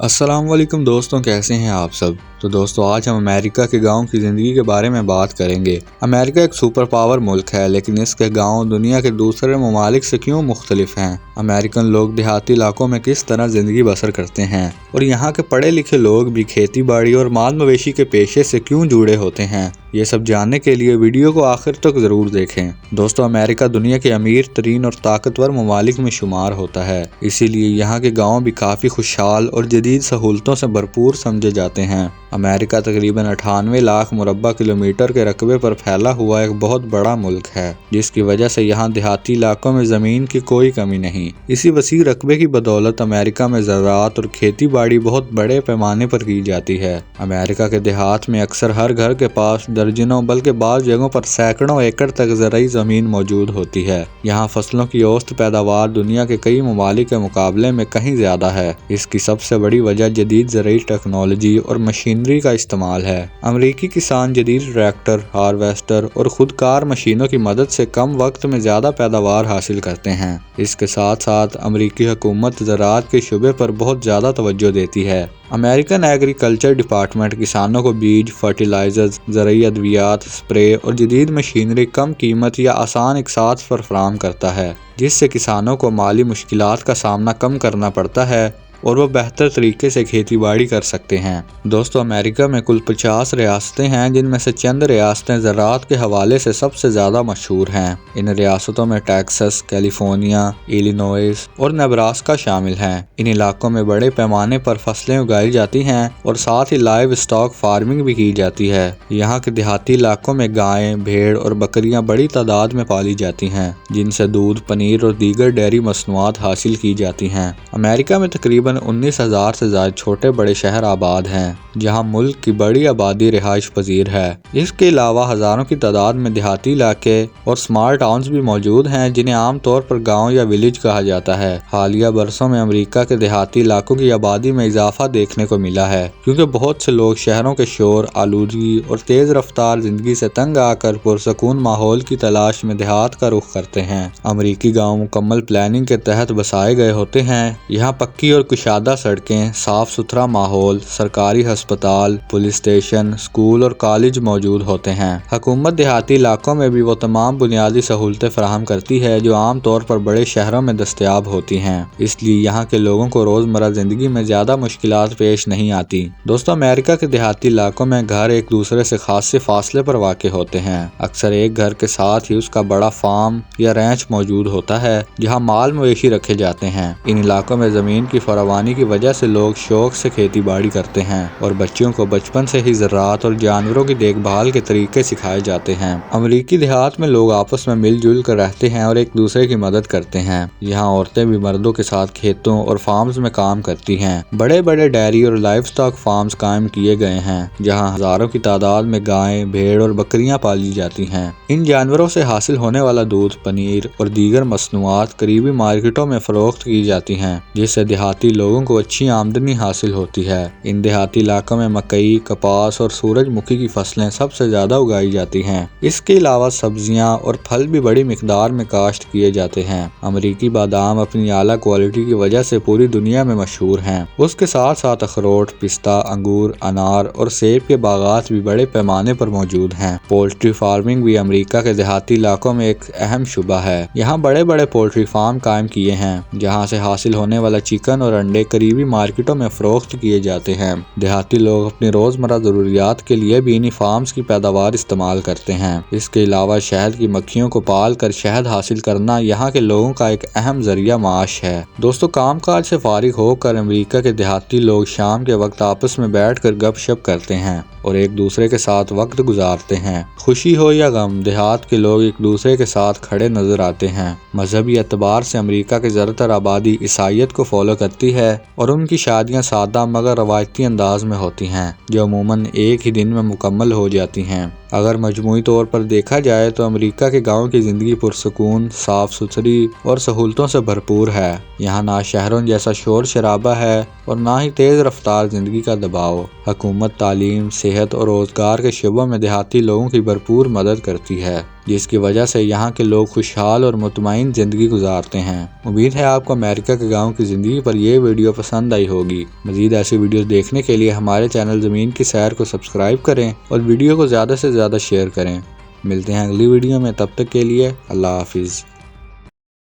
السلام علیکم دوستوں، کیسے ہیں آپ سب؟ تو دوستوں، آج ہم امریکہ کے گاؤں کی زندگی کے بارے میں بات کریں گے۔ امریکہ ایک سپر پاور ملک ہے، لیکن اس کے گاؤں دنیا کے دوسرے ممالک سے کیوں مختلف ہیں؟ امریکن لوگ دیہاتی علاقوں میں کس طرح زندگی بسر کرتے ہیں، اور یہاں کے پڑھے لکھے لوگ بھی کھیتی باڑی اور مال مویشی کے پیشے سے کیوں جڑے ہوتے ہیں؟ یہ سب جاننے کے لیے ویڈیو کو آخر تک ضرور دیکھیں۔ دوستوں، امریکہ دنیا کے امیر ترین اور طاقتور ممالک میں شمار ہوتا ہے، اسی لیے یہاں کے گاؤں بھی کافی خوشحال اور جدید سہولتوں سے بھرپور سمجھے جاتے ہیں۔ امریکہ تقریباً 98 لاکھ مربع کلومیٹر کے رقبے پر پھیلا ہوا ایک بہت بڑا ملک ہے، جس کی وجہ سے یہاں دیہاتی علاقوں میں زمین کی کوئی کمی نہیں۔ اسی وسیع رقبے کی بدولت امریکہ میں زراعت اور کھیتی باڑی بہت بڑے پیمانے پر کی جاتی ہے۔ امریکہ کے دیہات میں اکثر ہر گھر کے پاس درجنوں بلکہ بعض جگہوں پر سینکڑوں ایکڑ تک زرعی زمین موجود ہوتی ہے۔ یہاں فصلوں کی اوسط پیداوار دنیا کے کئی ممالک کے مقابلے میں کہیں زیادہ ہے۔ اس کی سب سے بڑی وجہ جدید زرعی ٹیکنالوجی اور مشینری کا استعمال ہے۔ امریکی کسان جدید ٹریکٹر، ہارویسٹر اور خودکار مشینوں کی مدد سے کم وقت میں زیادہ پیداوار حاصل کرتے ہیں۔ اس کے ساتھ ساتھ امریکی حکومت زراعت کے شعبے پر بہت زیادہ توجہ دیتی ہے۔ امریکن ایگریکلچر ڈپارٹمنٹ کسانوں کو بیج، فرٹیلائزرز، زرعی ادویات، اسپرے اور جدید مشینری کم قیمت یا آسان اقساط پر فراہم کرتا ہے، جس سے کسانوں کو مالی مشکلات کا سامنا کم کرنا پڑتا ہے اور وہ بہتر طریقے سے کھیتی باڑی کر سکتے ہیں۔ دوستو، امریکہ میں کل 50 ریاستیں ہیں، جن میں سے چند ریاستیں زراعت کے حوالے سے سب سے زیادہ مشہور ہیں۔ ان ریاستوں میں ٹیکساس، کیلیفورنیا، ایلینوائس اور نیبراسکا شامل ہیں۔ ان علاقوں میں بڑے پیمانے پر فصلیں اگائی جاتی ہیں اور ساتھ ہی لائیو اسٹاک فارمنگ بھی کی جاتی ہے۔ یہاں کے دیہاتی علاقوں میں گائیں، بھیڑ اور بکریاں بڑی تعداد میں پالی جاتی ہیں، جن سے دودھ، پنیر اور دیگر ڈیری مصنوعات حاصل کی جاتی ہیں۔ امریکہ میں تقریباً 19,000 سے زائد چھوٹے بڑے شہر آباد ہیں، جہاں ملک کی بڑی آبادی رہائش پذیر ہے۔ اس کے علاوہ ہزاروں کی تعداد میں دیہاتی علاقے اور اسمال ٹاؤنز بھی موجود ہیں، جنہیں عام طور پر گاؤں یا ولیج کہا جاتا ہے۔ حالیہ برسوں میں امریکہ کے دیہاتی علاقوں کی آبادی میں اضافہ دیکھنے کو ملا ہے، کیونکہ بہت سے لوگ شہروں کے شور، آلودگی اور تیز رفتار زندگی سے تنگ آ کر پرسکون ماحول کی تلاش میں دیہات کا رخ کرتے ہیں۔ امریکی گاؤں مکمل پلاننگ کے تحت بسائے گئے ہوتے ہیں۔ یہاں پکی اور کشادہ سڑکیں، صاف ستھرا ماحول، سرکاری ہسپتال، پولیس اسٹیشن، اسکول اور کالج موجود ہوتے ہیں۔ حکومت دیہاتی علاقوں میں بھی وہ تمام بنیادی سہولتیں فراہم کرتی ہے جو عام طور پر بڑے شہروں میں دستیاب ہوتی ہیں، اس لیے یہاں کے لوگوں کو روزمرہ زندگی میں زیادہ مشکلات پیش نہیں آتی۔ دوستو، امریکہ کے دیہاتی علاقوں میں گھر ایک دوسرے سے خاصے فاصلے پر واقع ہوتے ہیں۔ اکثر ایک گھر کے ساتھ ہی اس کا بڑا فارم یا رینچ موجود ہوتا ہے، جہاں مال مویشی رکھے جاتے ہیں۔ ان علاقوں میں زمین کی فراوانی کی وجہ سے لوگ شوق سے کھیتی باڑی کرتے ہیں اور بچوں کو بچپن سے ہی زراعت اور جانوروں کی دیکھ بھال کے طریقے سکھائے جاتے ہیں۔ امریکی دیہات میں لوگ آپس میں مل جل کر رہتے ہیں اور ایک دوسرے کی مدد کرتے ہیں۔ یہاں عورتیں بھی مردوں کے ساتھ کھیتوں اور فارمز میں کام کرتی ہیں۔ بڑے بڑے ڈیری اور لائیو اسٹاک فارمز قائم کیے گئے ہیں، جہاں ہزاروں کی تعداد میں گائیں، بھیڑ اور بکریاں پالی جاتی ہیں۔ ان جانوروں سے حاصل ہونے والا دودھ، پنیر اور دیگر مصنوعات قریبی مارکیٹوں میں فروخت کی جاتی ہیں، جس سے دیہاتی لوگوں کو اچھی آمدنی حاصل ہوتی ہے۔ ان دیہاتی علاقوں میں مکئی، کپاس اور سورج مکھی کی فصلیں سب سے زیادہ اگائی جاتی ہیں۔ اس کے علاوہ سبزیاں اور پھل بھی بڑی مقدار میں کاشت کیے جاتے ہیں۔ امریکی بادام اپنی اعلیٰ کوالٹی کی وجہ سے پوری دنیا میں مشہور ہیں۔ اس کے ساتھ ساتھ اخروٹ، پستہ، انگور، انار اور سیب کے باغات بھی بڑے پیمانے پر موجود ہیں۔ پولٹری فارمنگ بھی امریکہ کے دیہاتی علاقوں میں ایک اہم شعبہ ہے۔ یہاں بڑے بڑے پولٹری فارم قائم کیے ہیں، جہاں سے حاصل ہونے والا چکن اور انڈے قریبی مارکیٹوں میں فروخت کیے جاتے ہیں۔ دیہاتی لوگ اپنی روزمرہ ضروریات کے لیے بھی انہی فارمز کی پیداوار استعمال کرتے ہیں۔ اس کے علاوہ شہد کی مکھیوں کو پال کر شہد حاصل کرنا یہاں کے لوگوں کا ایک اہم ذریعہ معاش ہے۔ دوستو، کام کاج سے فارغ ہو کر امریکہ کے دیہاتی لوگ شام کے وقت آپس میں بیٹھ کر گپ شپ کرتے ہیں اور ایک دوسرے کے ساتھ وقت گزارتے ہیں۔ خوشی ہو یا غم، دیہات کے لوگ ایک دوسرے کے ساتھ کھڑے نظر آتے ہیں۔ مذہبی اعتبار سے امریکہ کی زیادہ تر آبادی عیسائیت کو فالو کرتی ہے اور ان کی شادیاں سادہ مگر روایتی انداز میں ہوتی ہیں، جو عموماً ایک ہی دن میں مکمل ہو جاتی ہیں۔ اگر مجموعی طور پر دیکھا جائے تو امریکہ کے گاؤں کی زندگی پرسکون، صاف ستھری اور سہولتوں سے بھرپور ہے۔ یہاں نہ شہروں جیسا شور شرابہ ہے اور نہ ہی تیز رفتار زندگی کا دباؤ۔ حکومت تعلیم، صحت اور روزگار کے شعبوں میں دیہاتی لوگوں کی بھرپور مدد کرتی ہے، جس کی وجہ سے یہاں کے لوگ خوشحال اور مطمئن زندگی گزارتے ہیں۔ امید ہے آپ کو امریکہ کے گاؤں کی زندگی پر یہ ویڈیو پسند آئی ہوگی۔ مزید ایسی ویڈیوز دیکھنے کے لیے ہمارے چینل زمین کی سیر کو سبسکرائب کریں اور ویڈیو کو زیادہ سے زیادہ شیئر کریں۔ ملتے ہیں اگلی ویڈیو میں، تب تک کے لیے اللہ حافظ۔